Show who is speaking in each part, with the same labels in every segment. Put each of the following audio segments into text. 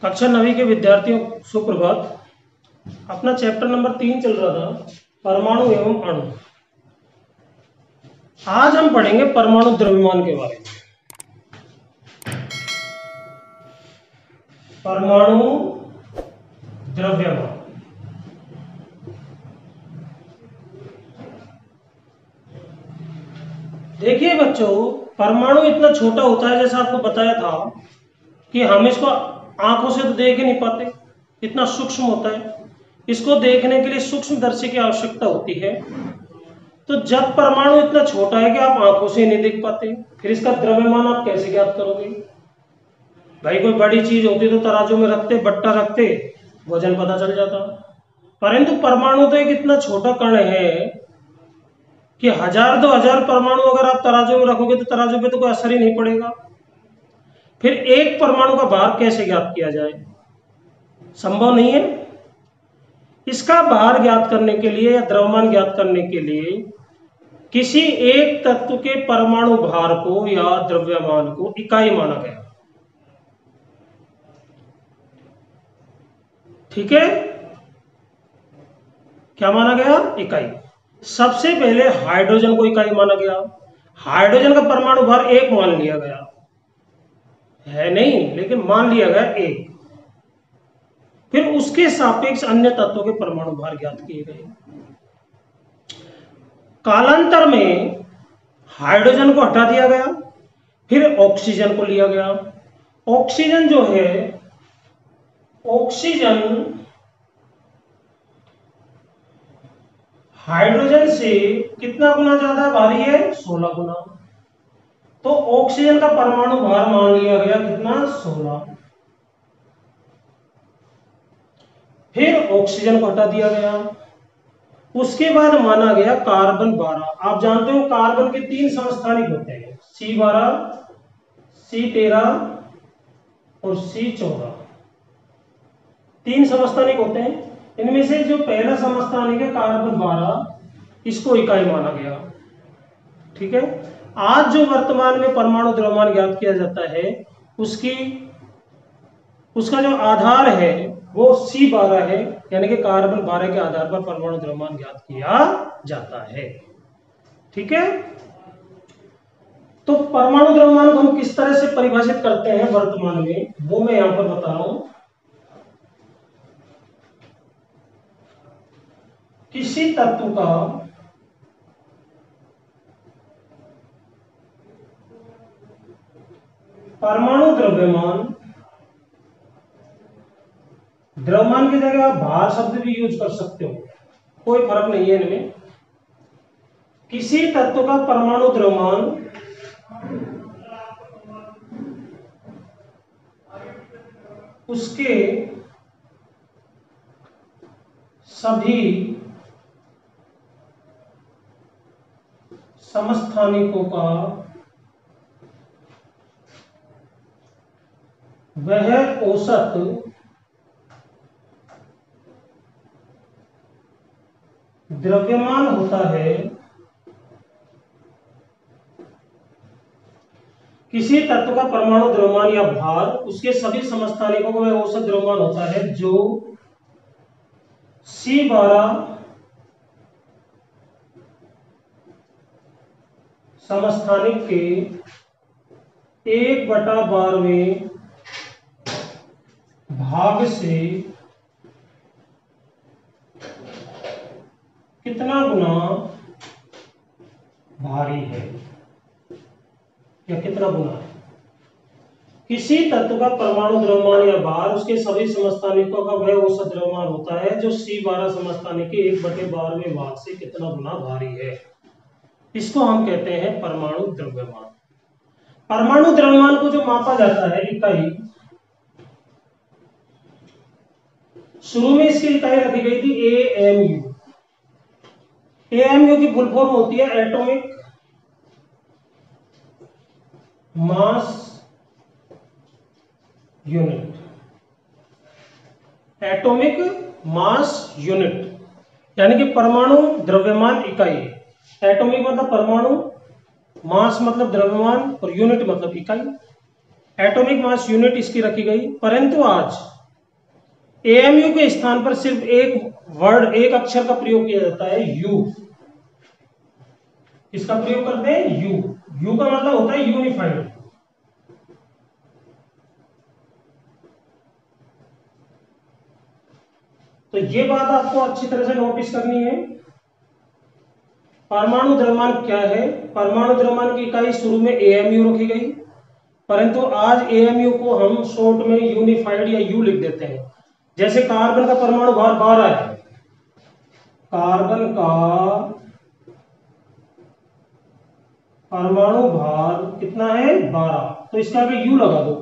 Speaker 1: कक्षा 9वीं के विद्यार्थियों सुप्रभात। अपना चैप्टर नंबर 3 चल रहा था, परमाणु एवं अणु। आज हम पढ़ेंगे परमाणु द्रव्यमान के बारे में। परमाणु द्रव्यमान देखिए बच्चों, परमाणु इतना छोटा होता है, जैसा आपको बताया था कि हम इसको आंखों से तो देख ही नहीं पाते, इतना सूक्ष्म होता है। इसको देखने के लिए सूक्ष्मदर्शी की आवश्यकता होती है। तो जब परमाणु इतना छोटा है कि आप आंखों से नहीं देख पाते, फिर इसका द्रव्यमान आप कैसे ज्ञात करोगे? भाई कोई बड़ी चीज होती तो तराजू में रखते, बट्टा रखते, वजन पता चल जाता। परंतु परमाणु तो एक इतना छोटा कण है कि 1000-2000 परमाणु अगर आप तराजू में रखोगे तो तराजू पे तो कोई असर ही नहीं पड़ेगा। फिर एक परमाणु का भार कैसे ज्ञात किया जाए? संभव नहीं है। इसका भार ज्ञात करने के लिए या द्रव्यमान ज्ञात करने के लिए किसी एक तत्व के परमाणु भार को या द्रव्यमान को इकाई माना गया। ठीक है, क्या माना गया? इकाई। सबसे पहले हाइड्रोजन को इकाई माना गया। हाइड्रोजन का परमाणु भार 1 मान लिया गया है, नहीं लेकिन मान लिया गया 1। फिर उसके सापेक्ष अन्य तत्वों के परमाणु भार ज्ञात किए गए। कालांतर में हाइड्रोजन को हटा दिया गया, फिर ऑक्सीजन को लिया गया। ऑक्सीजन जो है, ऑक्सीजन हाइड्रोजन से कितना गुना ज्यादा भारी है? 16 गुना। तो ऑक्सीजन का परमाणु भार मान लिया गया कितना? 16। फिर ऑक्सीजन को हटा दिया गया। उसके बाद माना गया कार्बन 12। आप जानते हो कार्बन के 3 समस्थानिक होते हैं, C12, C13 और C14। 3 समस्थानिक होते हैं। इनमें से जो पहला समस्थानिक है कार्बन 12, इसको इकाई माना गया। ठीक है। आज जो वर्तमान में परमाणु द्रव्यमान ज्ञात किया जाता है, उसका जो आधार है वो C12 है, यानी कि कार्बन 12 के आधार पर परमाणु द्रव्यमान ज्ञात किया जाता है। ठीक है। तो परमाणु द्रव्यमान को हम किस तरह से परिभाषित करते हैं वर्तमान में, वो मैं यहां पर बता रहा हूं। किसी तत्व का परमाणु द्रव्यमान, द्रव्यमान की जगह आप भार शब्द भी यूज कर सकते हो, कोई फर्क नहीं है इनमें। किसी तत्व का परमाणु द्रव्यमान उसके सभी समस्थानिकों का वह औसत द्रव्यमान होता है। किसी तत्व का परमाणु द्रव्यमान या भार उसके सभी समस्थानिकों का वह औसत द्रव्यमान होता है जो C12 समस्थानिक के 1/12वें भाग से कितना गुना भारी है या कितना गुना है। किसी तत्व का परमाणु द्रव्यमान या भार उसके सभी समस्थानिकों का वह औसत द्रव्यमान होता है जो C12 समस्थानिक के 1/12वें भाग से कितना गुना भारी है। इसको हम कहते हैं परमाणु द्रव्यमान। परमाणु द्रव्यमान को जो मापा जाता है इकाई, शुरू में इसकी इकाई रखी गई थी AMU। AMU की फुल फॉर्म होती है atomic mass unit. Atomic mass unit यानी कि परमाणु द्रव्यमान इकाई। एटॉमिक मतलब परमाणु, मास मतलब द्रव्यमान और यूनिट मतलब इकाई। एटॉमिक मास यूनिट इसकी रखी गई, परंतु आज एएमयू के स्थान पर सिर्फ एक वर्ड, एक अक्षर का प्रयोग किया जाता है, यू। इसका प्रयोग करते हैं यू। यू का मतलब होता है यूनिफाइड। तो ये बात आपको अच्छी तरह से नोटिस करनी है। परमाणु द्रव्यमान क्या है? परमाणु द्रव्यमान की इकाई शुरू में एएमयू रखी गई, परंतु आज एएमयू को हम शॉर्ट में यूनिफाइड या यू लिख देते हैं। जैसे कार्बन का परमाणु भार 12 है, कार्बन का परमाणु भार कितना है? 12, तो इसका आगे यू लगा दो,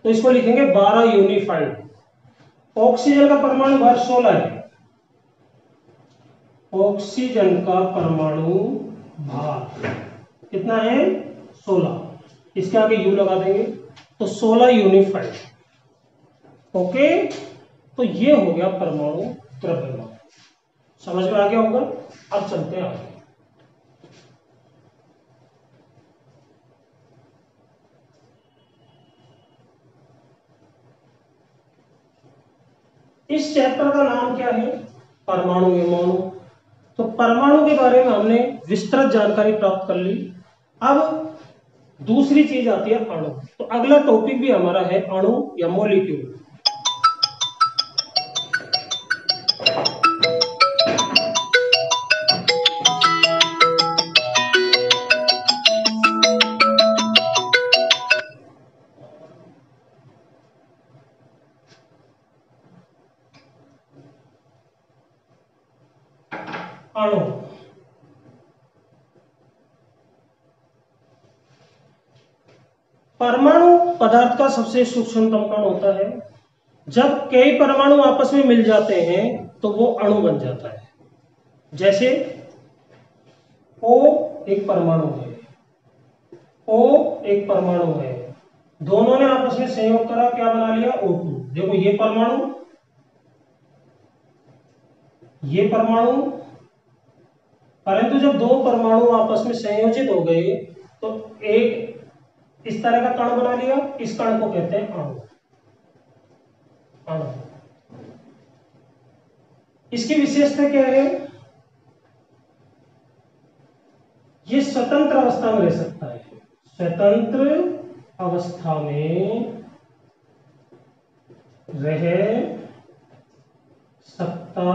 Speaker 1: तो इसको लिखेंगे 12 यूनिफाइड। ऑक्सीजन का परमाणु भार 16 है, ऑक्सीजन का परमाणु भार कितना है? 16, इसके आगे यू लगा देंगे, तो 16 यूनिफाइड। ओके, तो ये हो गया परमाणु द्रव्यमान। समझ में आ गया होगा। अब चलते हैं आगे। इस चैप्टर का नाम क्या है? परमाणु एवं अणु। तो परमाणु के बारे में हमने विस्तृत जानकारी प्राप्त कर ली। अब दूसरी चीज आती है अणु। तो अगला टॉपिक भी हमारा है अणु या मॉलिक्यूल। अणु परमाणु पदार्थ का सबसे सूक्ष्मतम कण होता है। जब कई परमाणु आपस में मिल जाते हैं तो वो अणु बन जाता है। जैसे O एक परमाणु है, O एक परमाणु है, दोनों ने आपस में संयोग करा, क्या बना लिया? O2। देखो ये परमाणु, ये परमाणु, परंतु जब दो परमाणु आपस में संयोजित हो गए तो एक इस तरह का कण बना लिया। इस कण को कहते हैं अणु। अणु इसकी विशेषता क्या है? ये स्वतंत्र अवस्था में रह सकता है, स्वतंत्र अवस्था में रह सकता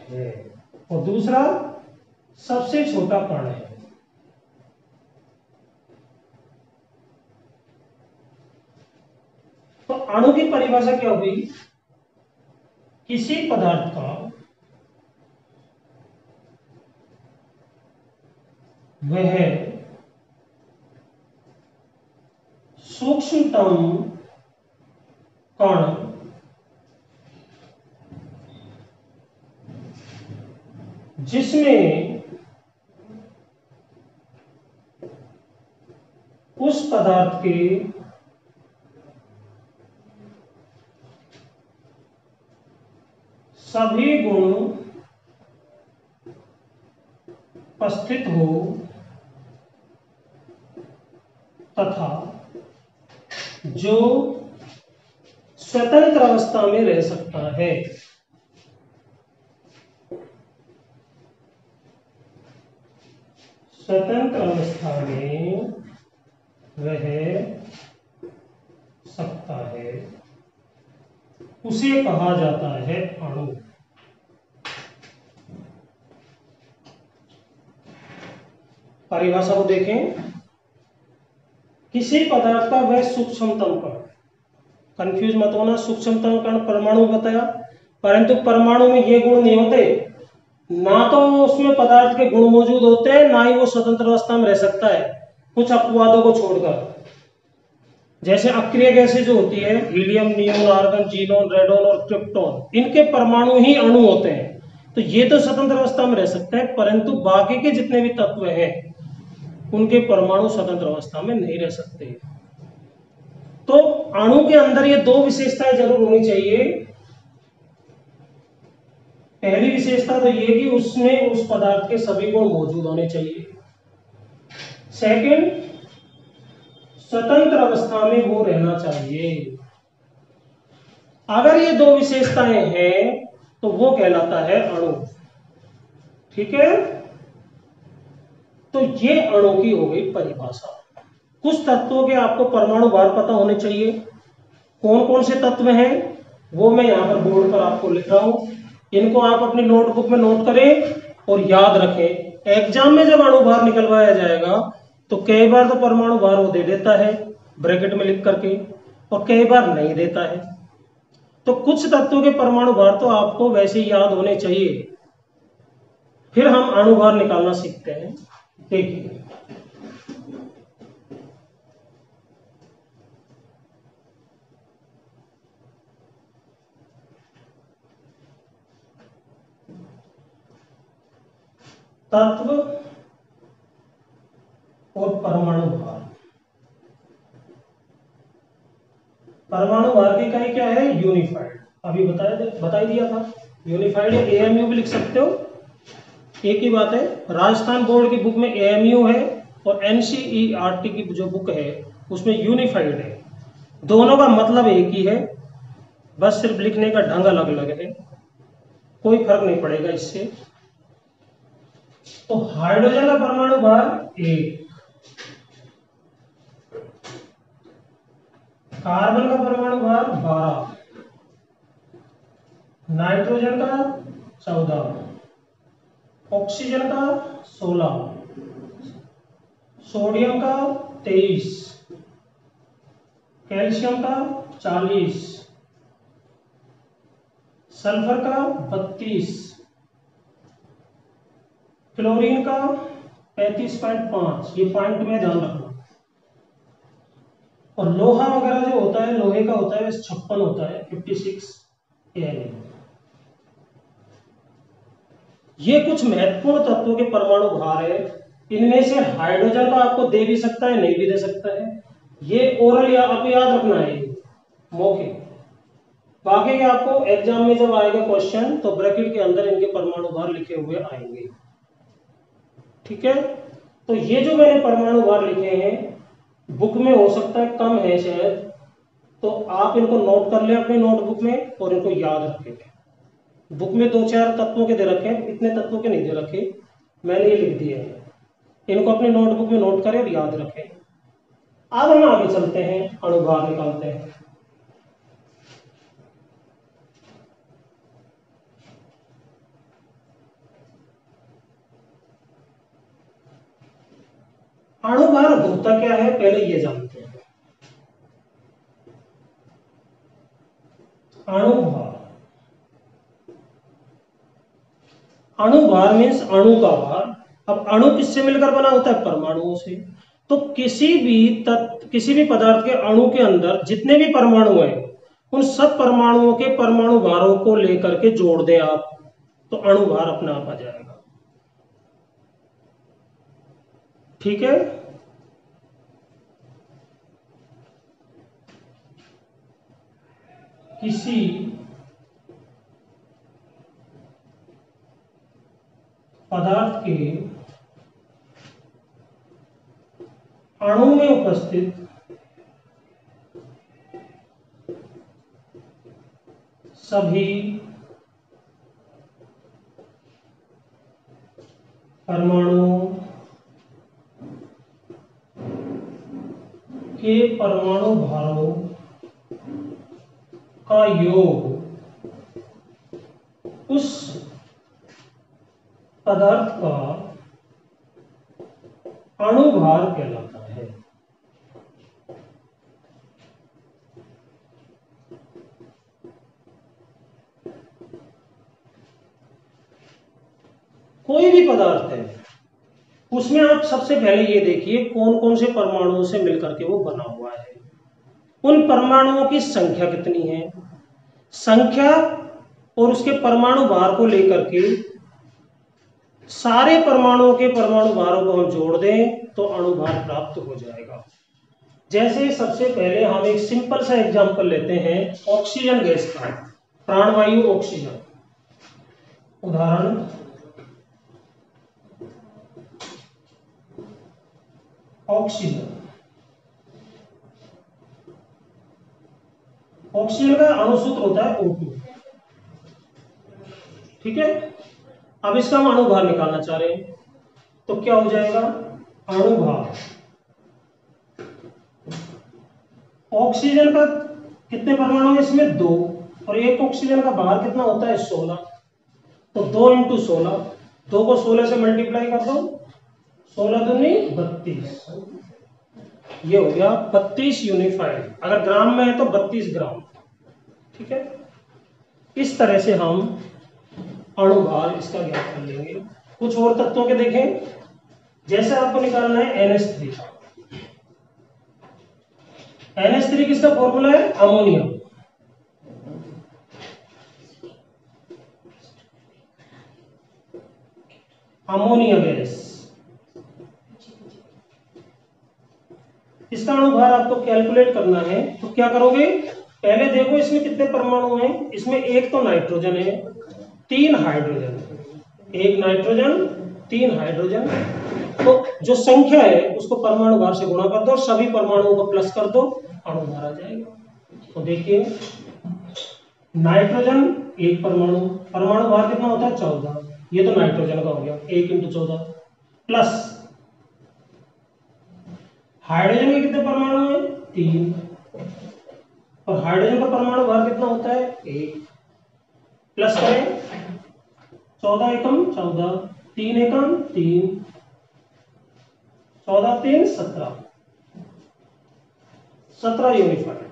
Speaker 1: है। और दूसरा सबसे छोटा कण है। तो अणु की परिभाषा क्या हुई? किसी पदार्थ का वह सूक्ष्मतम कण जिसमें उस पदार्थ के सभी गुण उपस्थित हो तथा जो स्वतंत्र अवस्था में रह सकता है। स्वतंत्र अवस्था में रह सकता है, उसे कहा जाता है अणु। परिभाषा को देखें। किसी पदार्थ का वह सूक्ष्मतम कण, कंफ्यूज मत होना, सूक्ष्मतम कण परमाणु बताया, परंतु परमाणु में ये गुण नहीं होते। ना तो उसमें पदार्थ के गुण मौजूद होते हैं, ना ही वो स्वतंत्र अवस्था में रह सकता है, कुछ अपवादों को छोड़कर। जैसे अक्रिय गैसें जो होती है, helium, neon, argon, xenon, radon और क्रिप्टोन, इनके परमाणु ही अणु होते हैं। तो ये तो स्वतंत्र अवस्था में रह सकते हैं, परंतु बाकी के जितने भी तत्व हैं उनके परमाणु स्वतंत्र अवस्था में नहीं रह सकते। तो अणु के अंदर ये दो विशेषताएं जरूर होनी चाहिए। पहली विशेषता तो ये कि उसमें उस पदार्थ के सभी गुण मौजूद होने चाहिए। सेकंड, स्वतंत्र अवस्था में वो रहना चाहिए। अगर ये दो विशेषताएं हैं तो वो कहलाता है अणु। ठीक है, तो ये अणु की हो गई परिभाषा। कुछ तत्वों के आपको परमाणु भार पता होने चाहिए। कौन कौन से तत्व हैं वो मैं यहाँ पर बोर्ड पर आपको लिख रहा हूं। इनको आप अपनी नोटबुक में नोट करें और याद रखें। एग्जाम में जब अणु भार निकलवाया जाएगा तो कई बार तो परमाणु भार वो दे देता है ब्रैकेट में लिख करके, और कई बार नहीं देता है। तो कुछ तत्वों के परमाणु भार तो आपको वैसे ही याद होने चाहिए। फिर हम अणु भार निकालना सीखते हैं। देखिए, तत्व और परमाणु भार। परमाणु भार की इकाई क्या है? यूनिफाइड। अभी बता ही दिया था। यूनिफाइड है, एएमयू भी लिख सकते हो, एक ही बात है। राजस्थान बोर्ड की बुक में एएमयू है और एनसीईआरटी की जो बुक है उसमें यूनिफाइड है। दोनों का मतलब एक ही है, बस सिर्फ लिखने का ढंग अलग अलग है, कोई फर्क नहीं पड़ेगा इससे। तो हाइड्रोजन का परमाणु भार 1, कार्बन का परमाणु भार 12, नाइट्रोजन का 14, ऑक्सीजन का 16, सोडियम का 23, कैल्शियम का 40, सल्फर का 32, क्लोरीन का 35.5। ये पॉइंट में ध्यान रखना। और लोहा वगैरह जो होता है, लोहे का होता है 56 होता है, 56 ANA। ये कुछ महत्वपूर्ण तत्वों के परमाणु भार है। इनमें से हाइड्रोजन का आपको दे भी सकता है, नहीं भी दे सकता है। ये ओरल या आपको याद रखना है, मौखिक। बाकी के आपको एग्जाम में जब आएगा क्वेश्चन तो ब्रैकेट के अंदर इनके परमाणु भार लिखे हुए आएंगे। ठीक है, तो ये जो मैंने परमाणु भार लिखे हैं बुक में हो सकता है कम है शायद, तो आप इनको नोट कर ले अपनी नोटबुक में और इनको याद रखें। बुक में 2-4 तत्वों के दे रखे हैं, इतने तत्वों के नहीं दे रखे, मैंने ये लिख दिए हैं। इनको अपनी नोटबुक में नोट करें और याद रखें। अब हम आगे चलते हैं, अणु भार निकालते हैं। अणु भार होता क्या है पहले ये जानते हैं। अणु भार, अणु भार मीन्स अणु का भार। अब अणु किससे मिलकर बना होता है? परमाणुओं से। तो किसी भी पदार्थ के अणु के अंदर जितने भी परमाणु हैं उन सब परमाणुओं के परमाणु भारों को लेकर के जोड़ दें आप, तो अणु भार अपने आप आ जाएगा। ठीक है, किसी पदार्थ के अणु में उपस्थित सभी परमाणुओं के परमाणु भारों का योग उस पदार्थ का अणु भार कहलाता है। कोई भी पदार्थ है उसमें आप सबसे पहले ये देखिए कौन कौन से परमाणुओं से मिलकर के वो बना हुआ है, उन परमाणुओं की संख्या कितनी है, संख्या और उसके परमाणु भार को लेकर के सारे परमाणुओं के परमाणु भारों को हम जोड़ दें तो अणु भार प्राप्त हो जाएगा। जैसे सबसे पहले हम एक सिंपल सा एग्जांपल लेते हैं ऑक्सीजन गैस का, प्राणवायु ऑक्सीजन। उदाहरण ऑक्सीजन, ऑक्सीजन का अणुसूत्र होता है O2। ठीक है, अब इसका हम अणुभार निकालना चाह रहे हैं, तो क्या हो जाएगा, अणुभार ऑक्सीजन का कितने परमाणु है इसमें, 2, और एक ऑक्सीजन का भार कितना होता है, 16, तो 2 × 16, 2 को 16 से मल्टीप्लाई कर दो, 16 दूनी 32, ये हो गया 32 यूनिफाइड। अगर ग्राम में है तो 32 ग्राम। ठीक है, इस तरह से हम अणुभार इसका ज्ञात कर लेंगे। कुछ और तत्वों के देखें, जैसे आपको निकालना है NH3। NH3 किसका फॉर्मूला है, अमोनिया। अमोनिया गैस, इसका अणुभार आपको कैलकुलेट करना है, तो क्या करोगे, पहले देखो इसमें कितने परमाणु हैं। इसमें एक तो नाइट्रोजन है, 3 हाइड्रोजन, एक नाइट्रोजन 3 हाइड्रोजन, तो जो संख्या है उसको परमाणु भार से गुणा कर दो और सभी परमाणुओं को प्लस कर दो, अणुभार आ जाएगा। तो देखिए नाइट्रोजन एक परमाणु, परमाणु भार कितना होता है, 14, ये तो नाइट्रोजन का हो गया, 1 × 14, प्लस हाइड्रोजन के कितने परमाणु हैं, 3, और हाइड्रोजन का परमाणु भार कितना होता है, 1, प्लस करें 14 एकम 14, 3 एकम 3, 14 3 17, 17 यूनिफाइड।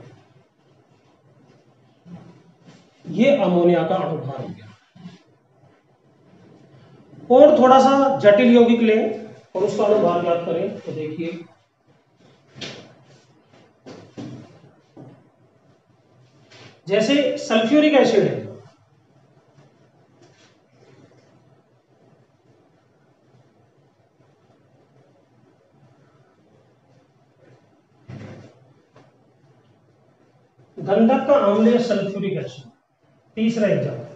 Speaker 1: ये अमोनिया का अणुभार हो गया। और थोड़ा सा जटिल यौगिक लें और उसका अणुभार ज्ञात करें, तो देखिए जैसे सल्फ्यूरिक एसिड है, गंधक का अम्ल है सल्फ्यूरिक एसिड, तीसरा एग्जाम्पल।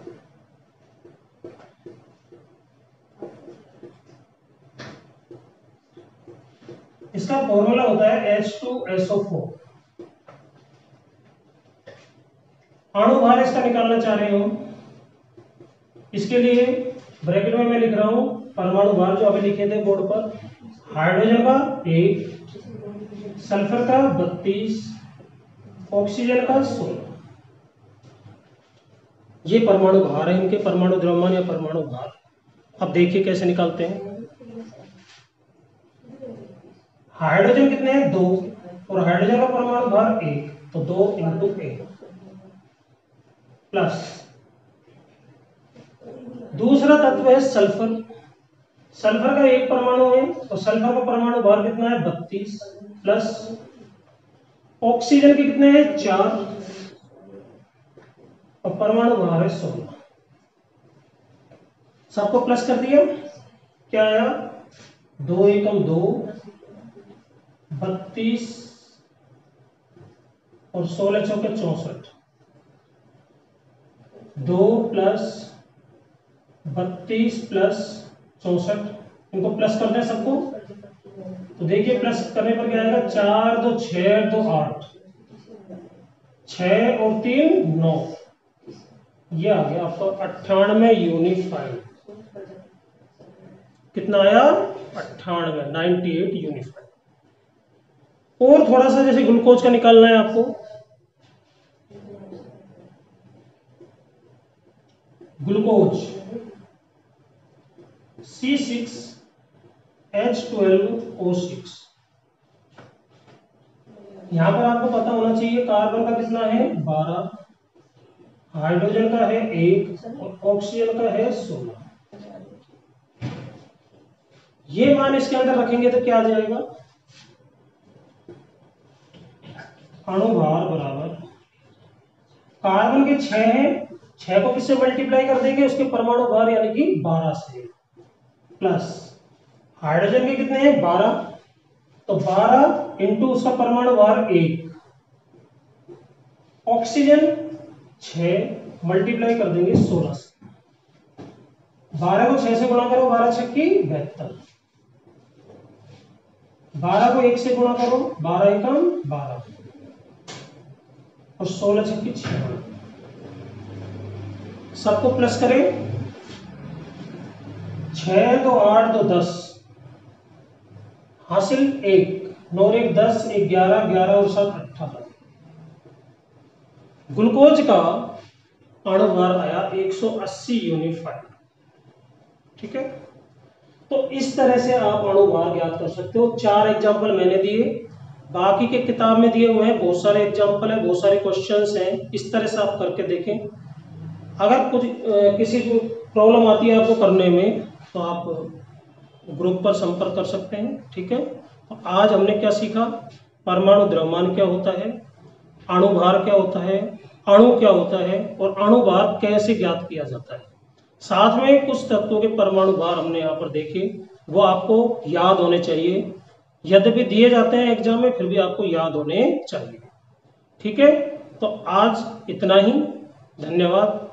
Speaker 1: इसका फॉर्मूला होता है H2SO4। अणुभार इसका निकालना चाह रहे हो, इसके लिए ब्रैकेट में मैं लिख रहा हूं परमाणु भार जो अभी लिखे थे बोर्ड पर, हाइड्रोजन का 1, सल्फर का 32, ऑक्सीजन का 16। ये परमाणु भार है इनके, परमाणु द्रव्यमान या परमाणु भार। अब देखिए कैसे निकालते हैं। हाइड्रोजन कितने हैं, 2, और हाइड्रोजन का परमाणु भार 1, तो 2 × 1, प्लस दूसरा तत्व है सल्फर। सल्फर का एक परमाणु है, तो सल्फर का परमाणु भार कितना है, 32, प्लस ऑक्सीजन के कितने हैं, 4, और परमाणु भार है 16। सबको प्लस कर दिया, क्या आया, 2 एकम 2, 32 और 16 चौके 64, 2 + 32 + 64, इनको प्लस कर दें सबको, तो देखिए प्लस करने पर क्या आएगा, 4 2 6 2 8, 6 और 3 9, ये आ गया आपका 98 यूनिफाइड। कितना आया, 98 यूनिफाइड। और थोड़ा सा जैसे ग्लूकोज का निकालना है आपको, ग्लूकोज C6H12O6। यहां पर आपको पता होना चाहिए कार्बन का कितना है, 12, हाइड्रोजन का है 1 और ऑक्सीजन का है 16। ये मान इसके अंदर रखेंगे तो क्या आ जाएगा, अणुभार बराबर कार्बन के 6 हैं, 6 को किससे मल्टीप्लाई कर देंगे, उसके परमाणु भार यानी कि 12 से, प्लस हाइड्रोजन के कितने हैं, 12, तो 12 इंटू उसका परमाणु भार 1, ऑक्सीजन 6 मल्टीप्लाई कर देंगे 16 से, 12 को 6 से गुणा करो, 12 × 6 = 72, 12 को 1 से गुणा करो, 12 एकम 12, और 16 छक्के 56, सबको प्लस करें। 6 2 8 2 10 हासिल 1, 9 1 10, 1 11, 11 और 7 18। ग्लूकोज का अणुभार आया 180 यूनिट 5। ठीक है, तो इस तरह से आप अणुभार ज्ञात कर सकते हो। 4 एग्जाम्पल मैंने दिए, बाकी के किताब में दिए हुए हैं, बहुत सारे एग्जाम्पल है, बहुत सारे क्वेश्चंस हैं। इस तरह से आप करके देखें। अगर कुछ किसी को प्रॉब्लम आती है आपको करने में, तो आप ग्रुप पर संपर्क कर सकते हैं। ठीक है, तो आज हमने क्या सीखा, परमाणु द्रव्यमान क्या होता है, अणुभार क्या होता है, अणु क्या होता है और अणुभार कैसे ज्ञात किया जाता है। साथ में कुछ तत्वों के परमाणु भार हमने यहाँ पर देखे, वो आपको याद होने चाहिए। यद्यपि दिए जाते हैं एग्जाम में, फिर भी आपको याद होने चाहिए। ठीक है, तो आज इतना ही। धन्यवाद।